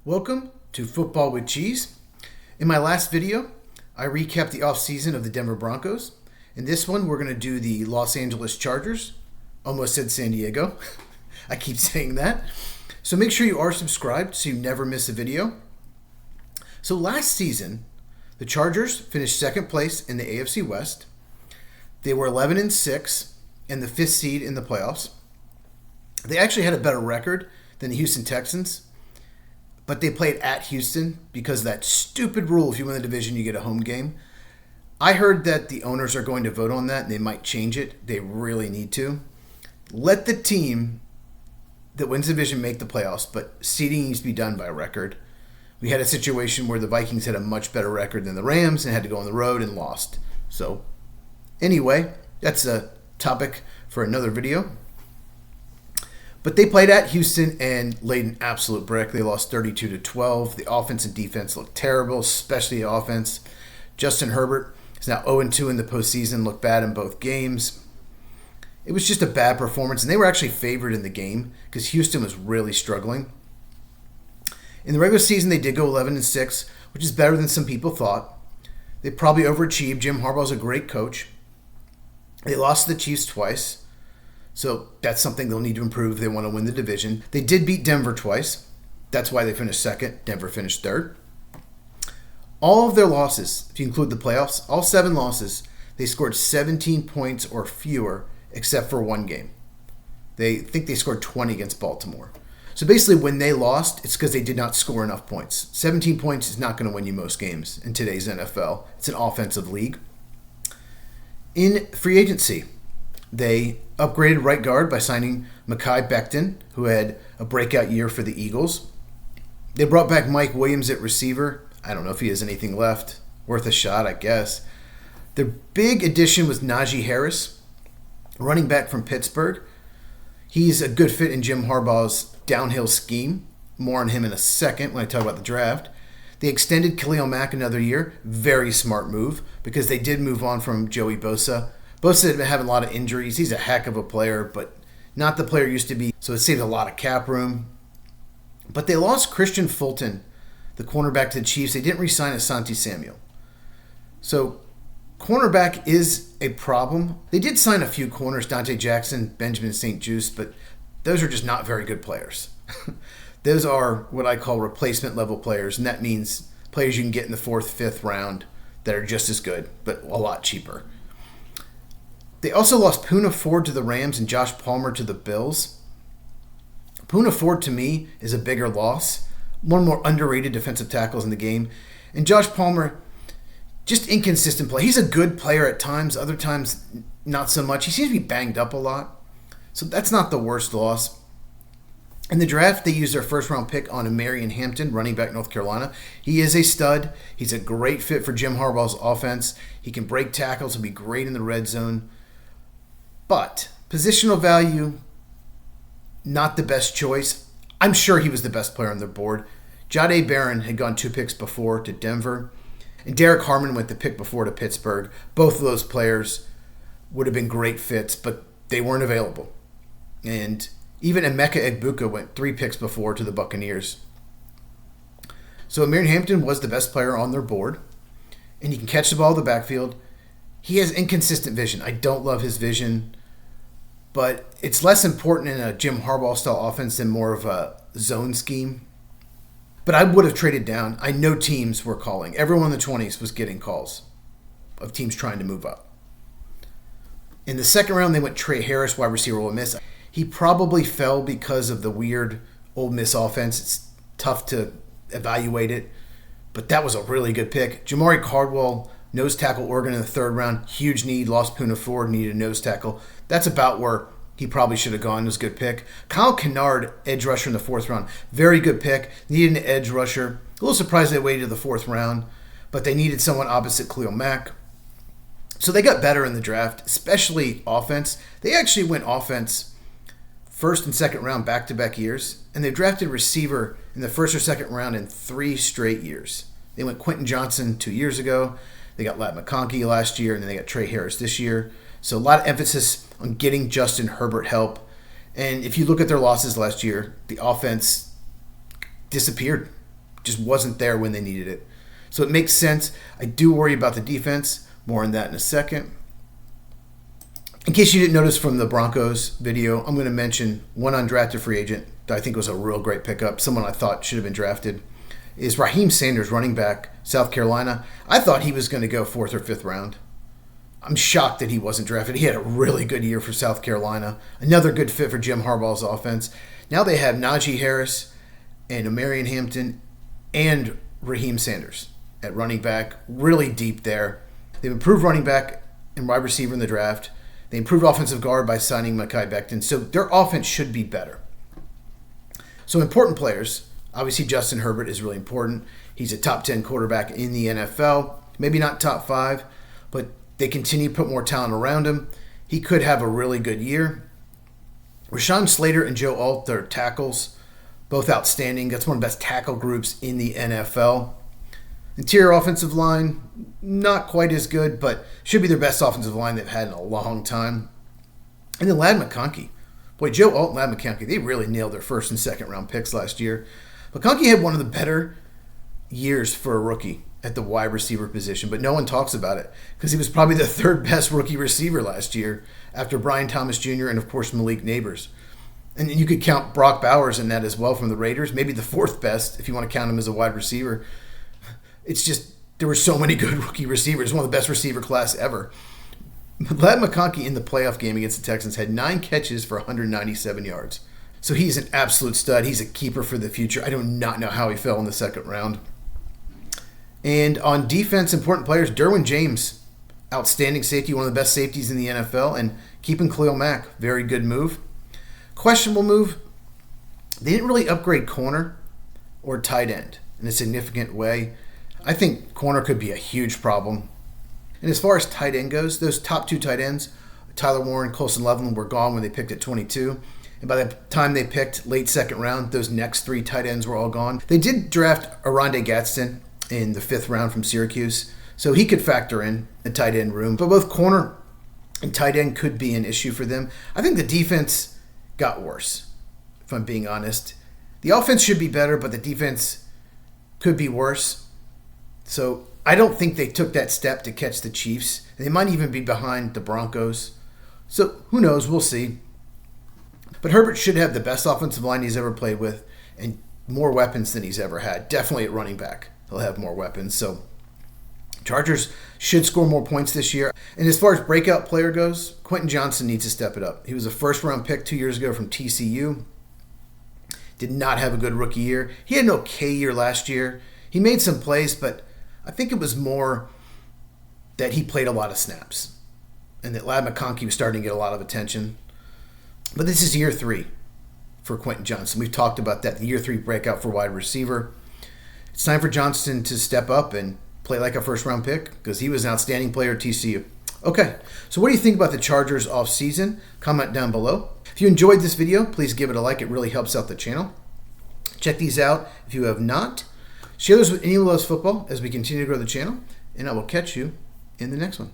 Welcome to Football with Cheese. In my last video, I recapped the offseason of the Denver Broncos. In this one, we're going to do the Los Angeles Chargers. Almost said San Diego. I keep saying that. So make sure you are subscribed so you never miss a video. So last season, the Chargers finished second place in the AFC West. They were 11-6 and the fifth seed in the playoffs. They actually had a better record than the Houston Texans, but they played at Houston because of that stupid rule: if you win the division, you get a home game. I heard that the owners are going to vote on that and they might change it. They really need to. Let the team that wins the division make the playoffs, but seeding needs to be done by a record. We had a situation where the Vikings had a much better record than the Rams and had to go on the road and lost. So anyway, that's a topic for another video. But they played at Houston and laid an absolute brick. They lost 32-12. The offense and defense looked terrible, especially the offense. Justin Herbert is now 0-2 in the postseason, looked bad in both games. It was just a bad performance, and they were actually favored in the game because Houston was really struggling. In the regular season, they did go 11-6, which is better than some people thought. They probably overachieved. Jim Harbaugh's a great coach. They lost to the Chiefs twice, so that's something they'll need to improve if they want to win the division. They did beat Denver twice. That's why they finished second. Denver finished third. All of their losses, if you include the playoffs, all 7 losses, they scored 17 points or fewer except for one game. They think they scored 20 against Baltimore. So basically when they lost, it's because they did not score enough points. 17 points is not going to win you most games in today's NFL. It's an offensive league. In free agency, they upgraded right guard by signing Mekhi Becton, who had a breakout year for the Eagles. They brought back Mike Williams at receiver. I don't know if he has anything left. Worth a shot, I guess. Their big addition was Najee Harris, running back from Pittsburgh. He's a good fit in Jim Harbaugh's downhill scheme. More on him in a second when I talk about the draft. They extended Khalil Mack another year. Very smart move because they did move on from Joey Bosa. Bosa had been having a lot of injuries. He's a heck of a player, but not the player he used to be. So it saved a lot of cap room. But they lost Christian Fulton, the cornerback to the Chiefs. They didn't re-sign Asante Samuel. So cornerback is a problem. They did sign a few corners, Dante Jackson, Benjamin St-Juste, but those are just not very good players. Those are what I call replacement level players, and that means players you can get in the 4th, 5th round that are just as good, but a lot cheaper. They also lost Poona Ford to the Rams and Josh Palmer to the Bills. Poona Ford, to me, is a bigger loss. One more underrated defensive tackles in the game. And Josh Palmer, just inconsistent play. He's a good player at times, other times not so much. He seems to be banged up a lot. So that's not the worst loss. In the draft, they used their first-round pick on Marion Hampton, running back North Carolina. He is a stud. He's a great fit for Jim Harbaugh's offense. He can break tackles. He'll be great in the red zone. But positional value, not the best choice. I'm sure he was the best player on their board. Jahdae Barron had gone 2 picks before to Denver. And Derek Harmon went the pick before to Pittsburgh. Both of those players would have been great fits, but they weren't available. And even Emeka Egbuka went 3 picks before to the Buccaneers. So Marion Hampton was the best player on their board. And he can catch the ball in the backfield. He has inconsistent vision. I don't love his vision. But it's less important in a Jim Harbaugh-style offense than more of a zone scheme. But I would have traded down. I know teams were calling. Everyone in the 20s was getting calls of teams trying to move up. In the second round, they went Trey Harris, wide receiver, Ole Miss. He probably fell because of the weird Ole Miss offense. It's tough to evaluate it. But that was a really good pick. Jamari Cardwell, nose tackle, Oregon in the 3rd round. Huge need. Lost Poona Ford, needed a nose tackle. That's about where he probably should have gone. It was a good pick. Kyle Kennard, edge rusher in the 4th round. Very good pick. Needed an edge rusher. A little surprised they waited to the 4th round, but they needed someone opposite Khalil Mack. So they got better in the draft, especially offense. They actually went offense 1st and 2nd round back-to-back years, and they drafted receiver in the 1st or 2nd round in 3 straight years. They went Quentin Johnson 2 years ago. They got Lat McConkey last year, and then they got Trey Harris this year. So a lot of emphasis on getting Justin Herbert help. And if you look at their losses last year, the offense disappeared. just wasn't there when they needed it. So it makes sense. I do worry about the defense. More on that in a second. In case you didn't notice from the Broncos video, I'm going to mention one undrafted free agent that I think was a real great pickup, someone I thought should have been drafted, is Raheem Sanders, running back, South Carolina. I thought he was going to go 4th or 5th round. I'm shocked that he wasn't drafted. He had a really good year for South Carolina. Another good fit for Jim Harbaugh's offense. Now they have Najee Harris and Omarion Hampton and Raheem Sanders at running back. Really deep there. They've improved running back and wide receiver in the draft. They improved offensive guard by signing Mekhi Becton. So their offense should be better. So important players. Obviously, Justin Herbert is really important. He's a top 10 quarterback in the NFL. Maybe not top 5, but they continue to put more talent around him. He could have a really good year. Rashawn Slater and Joe Alt, their tackles, both outstanding. That's one of the best tackle groups in the NFL. Interior offensive line, not quite as good, but should be their best offensive line they've had in a long time. And then Ladd McConkey. Boy, Joe Alt and Ladd McConkey, they really nailed their 1st and 2nd round picks last year. McConkey had one of the better years for a rookie at the wide receiver position, but no one talks about it because he was probably the 3rd best rookie receiver last year after Brian Thomas Jr. and, of course, Malik Neighbors. And you could count Brock Bowers in that as well from the Raiders, maybe the 4th best if you want to count him as a wide receiver. It's just there were so many good rookie receivers, one of the best receiver class ever. Ladd McConkey in the playoff game against the Texans had 9 catches for 197 yards. So he's an absolute stud. He's a keeper for the future. I do not know how he fell in the 2nd round. And on defense, important players, Derwin James, outstanding safety, one of the best safeties in the NFL, and keeping Khalil Mack, very good move. Questionable move, they didn't really upgrade corner or tight end in a significant way. I think corner could be a huge problem. And as far as tight end goes, those top 2 tight ends, Tyler Warren, Colson Loveland, were gone when they picked at 22. And by the time they picked late 2nd round, those next 3 tight ends were all gone. They did draft Oronde Gadsden in the 5th round from Syracuse, so he could factor in a tight end room. But both corner and tight end could be an issue for them. I think the defense got worse, if I'm being honest. The offense should be better, but the defense could be worse. So I don't think they took that step to catch the Chiefs. They might even be behind the Broncos. So who knows? We'll see. But Herbert should have the best offensive line he's ever played with and more weapons than he's ever had. Definitely at running back, he'll have more weapons. So Chargers should score more points this year. And as far as breakout player goes, Quentin Johnson needs to step it up. He was a 1st-round pick 2 years ago from TCU. Did not have a good rookie year. He had an okay year last year. He made some plays, but I think it was more that he played a lot of snaps and that Ladd McConkey was starting to get a lot of attention. But this is year 3 for Quentin Johnson. We've talked about that, the year 3 breakout for wide receiver. It's time for Johnson to step up and play like a 1st-round pick because he was an outstanding player at TCU. Okay, so what do you think about the Chargers off-season? Comment down below. If you enjoyed this video, please give it a like. It really helps out the channel. Check these out if you have not. Share this with anyone who loves football as we continue to grow the channel, and I will catch you in the next one.